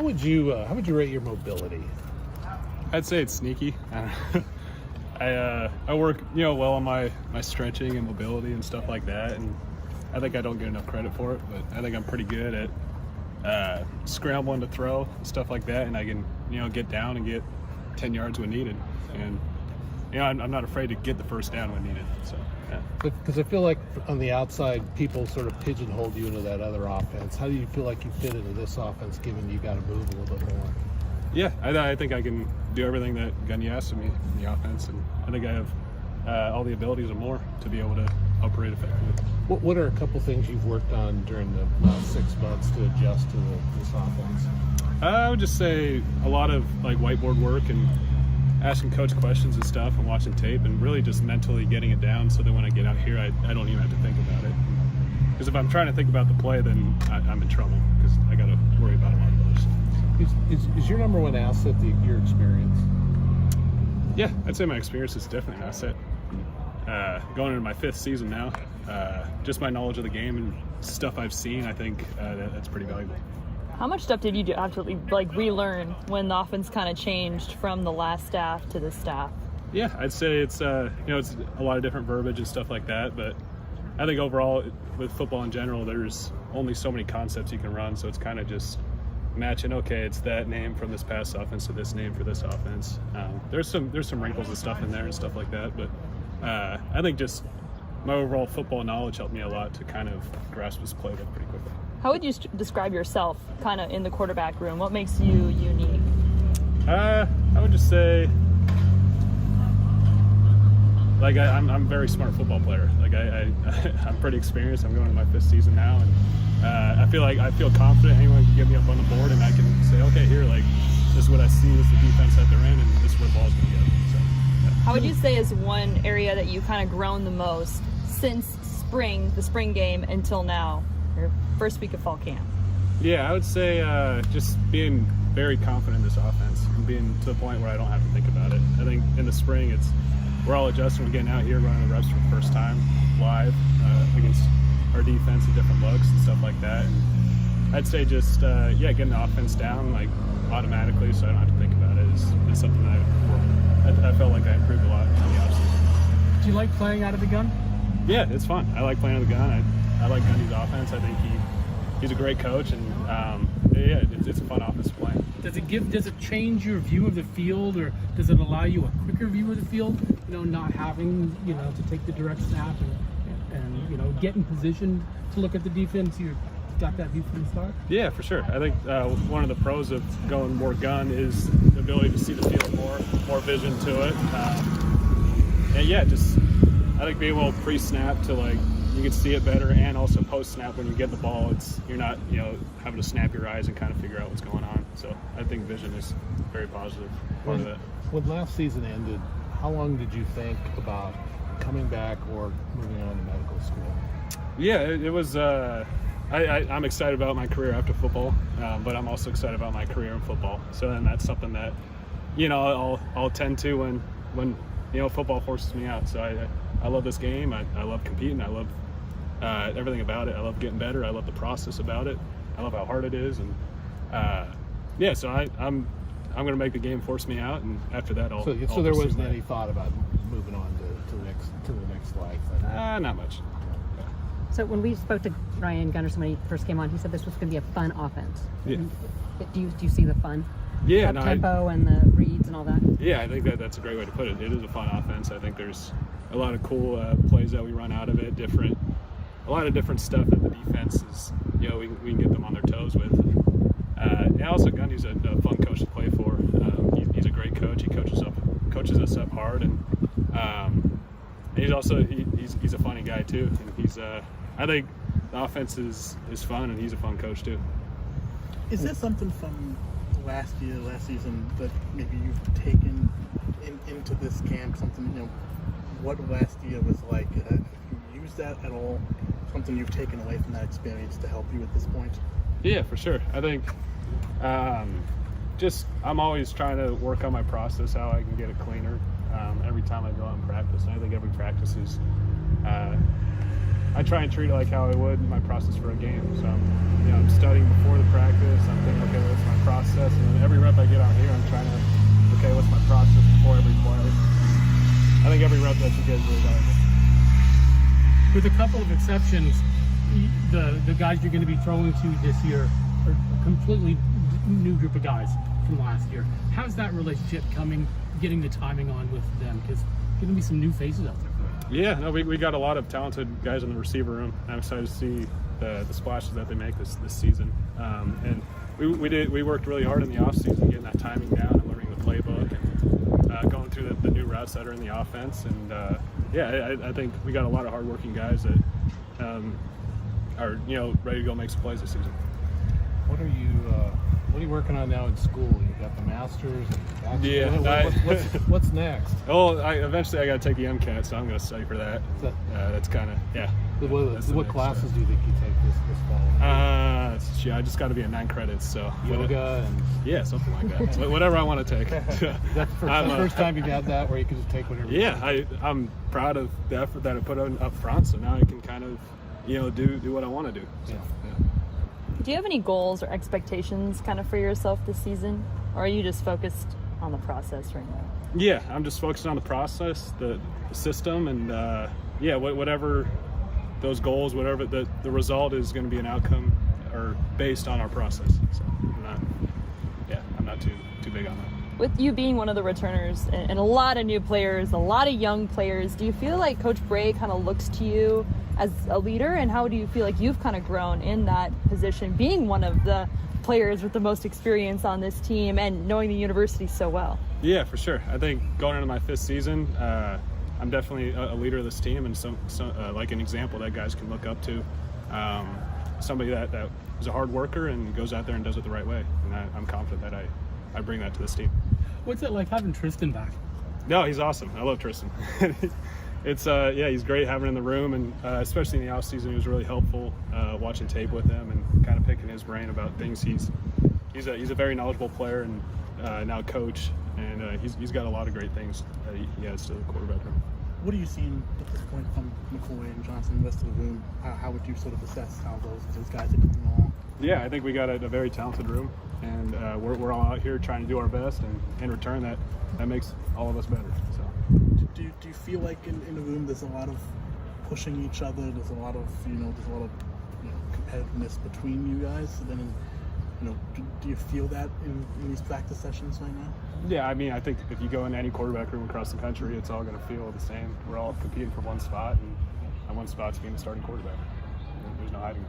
would you rate your mobility? I'd say it's sneaky. I work well on my stretching and mobility and stuff like that, and I think I don't get enough credit for it, but I think I'm pretty good at scrambling to throw and stuff like that, and I can get down and get 10 yards when needed, and I'm not afraid to get the first down when needed. So yeah. Because I feel like on the outside, people sort of pigeonhole you into that other offense. How do you feel like you fit into this offense, given you got to move a little bit more? Yeah, I think I can do everything that Gundy asked of me in the offense, and I think I have all the abilities and more to be able to operate effectively. What are a couple things you've worked on during the last 6 months to adjust to this offense? I would just say a lot of whiteboard work and asking coach questions and stuff and watching tape and really just mentally getting it down so that when I get out here, I don't even have to think about it. Because if I'm trying to think about the play, then I'm in trouble because I got to worry about a lot of others. Is your number one asset your experience? Yeah, I'd say my experience is definitely an asset. Going into my 5th season now, just my knowledge of the game and stuff I've seen, I think that's pretty valuable. How much stuff did you have to relearn when the offense kind of changed from the last staff to this staff? Yeah, I'd say it's it's a lot of different verbiage and stuff like that, but I think overall with football in general, there's only so many concepts you can run, so it's kind of just matching. Okay, it's that name from this past offense to this name for this offense. There's some wrinkles and stuff in there and stuff like that, but I think just my overall football knowledge helped me a lot to kind of grasp this playbook pretty quickly. How would you describe yourself kind of in the quarterback room? What makes you unique? I would just say I'm a very smart football player. I'm pretty experienced. I'm going to my 5th season now, and I feel confident anyone can get me up on the board and I can say, okay, here, this is what I see as the defense that they're in, and this is where the ball's going to go. So, yeah. How would you say is one area that you kind of grown the most since the spring game until now, your first week of fall camp? Yeah, I would say just being very confident in this offense and being to the point where I don't have to think about it. I think in the spring we're all adjusting. We're getting out here running the reps for the first time live against our defense and different looks and stuff like that. And I'd say just getting the offense down automatically so I don't have to think about it is something I felt like I improved a lot in the offseason. Do you like playing out of the gun? Yeah, it's fun. I like playing out of the gun. I like Gundy's offense. I think he's a great coach, and it's a fun offense to play. Does it change your view of the field, or does it allow you a quicker view of the field? Not having to take the direct snap and get in position to look at the defense. You got that view from the start. Yeah, for sure. I think one of the pros of going more gun is the ability to see the field more vision to it. I think being able to pre-snap to you can see it better, and also post-snap when you get the ball, you're not having to snap your eyes and kind of figure out what's going on. So I think vision is very positive part of that. When last season ended, how long did you think about coming back or moving on to medical school? Yeah, it was. I'm excited about my career after football, but I'm also excited about my career in football. So then that's something that I'll tend to when football forces me out. So I love this game. I love competing. I love everything about it. I love getting better. I love the process about it. I love how hard it is, and so I'm going to make the game force me out, and after that I'll there wasn't any thought about moving on to the next life? Not much. So when we spoke to Ryan Gunderson when he first came on, he said this was going to be a fun offense. Yeah. Do you see the fun? Yeah, tempo and the reads and all that. Yeah, I think that's a great way to put it. It is a fun offense. I think there's a lot of cool plays that we run out of it. A lot of different stuff that the defense is. We can get them on their toes with. And also, Gundy's a fun coach to play for. He's a great coach. He coaches us up hard, and he's also he's a funny guy too. And I think the offense is fun, and he's a fun coach too. Is there something from last season that maybe you've taken into this camp? Something what last year was like? Have you used that at all? Something you've taken away from that experience to help you at this point? Yeah, for sure. I think I'm always trying to work on my process, how I can get it cleaner every time I go out and practice. And I think every practice is I try and treat it like how I would my process for a game. So I'm studying before the practice. I'm thinking, okay, what's my process? And then every rep I get out here, I'm trying to, okay, what's my process before every play? I think every rep that you get is really valuable. With a couple of exceptions, the guys you're going to be throwing to this year are a completely new group of guys from last year. How's that relationship getting the timing on with them? Because there's going to be some new faces out there. Yeah, no, we got a lot of talented guys in the receiver room. I'm excited to see the splashes that they make this season. And we worked really hard in the offseason getting that timing down and learning the playbook and going through the new routes that are in the offense. And I think we got a lot of hardworking guys that are ready to go make some plays this season. What are you working on now in school? You got the masters and Yeah. what's next? Oh, eventually I got to take the MCAT, so I'm going to study for that. That's kind of What classes do you think you take this fall? I just got to be at 9 credits, so Yoga and something like that. So whatever I want to take. that's the first time you've had that where you can just take whatever. Yeah, I'm proud of the effort that I put on up front, so now I can kind of do what I want to do. So, yeah. Do you have any goals or expectations kind of for yourself this season? Or are you just focused on the process right now? Yeah, I'm just focused on the process, the system, and whatever those goals, whatever the result is going to be an outcome or based on our process. So I'm not too big on that. With you being one of the returners and a lot of new players, a lot of young players, do you feel like Coach Bray kind of looks to you as a leader, and how do you feel like you've kind of grown in that position, being one of the players with the most experience on this team and knowing the university so well? Yeah, for sure. I think going into my 5th season, I'm definitely a leader of this team and like an example that guys can look up to. Somebody that is a hard worker and goes out there and does it the right way. And I'm confident that I bring that to this team. What's it like having Tristan back? No, he's awesome. I love Tristan. It's he's great having him in the room, and especially in the off season, he was really helpful watching tape with him and kind of picking his brain about things. He's a very knowledgeable player and now coach, and he's got a lot of great things that he adds to the quarterback room. What are you seeing at this point from McCoy and Johnson and the rest of the room? How would you sort of assess how those guys are coming along? Yeah, I think we got a very talented room, and we're all out here trying to do our best, and in return that makes all of us better. So. Do you feel like in the room there's a lot of pushing each other? There's a lot of competitiveness between you guys. And then do you feel that in these practice sessions right now? Yeah, I mean, I think if you go in any quarterback room across the country, it's all going to feel the same. We're all competing for one spot, and that one spot's being the starting quarterback. There's no hiding it.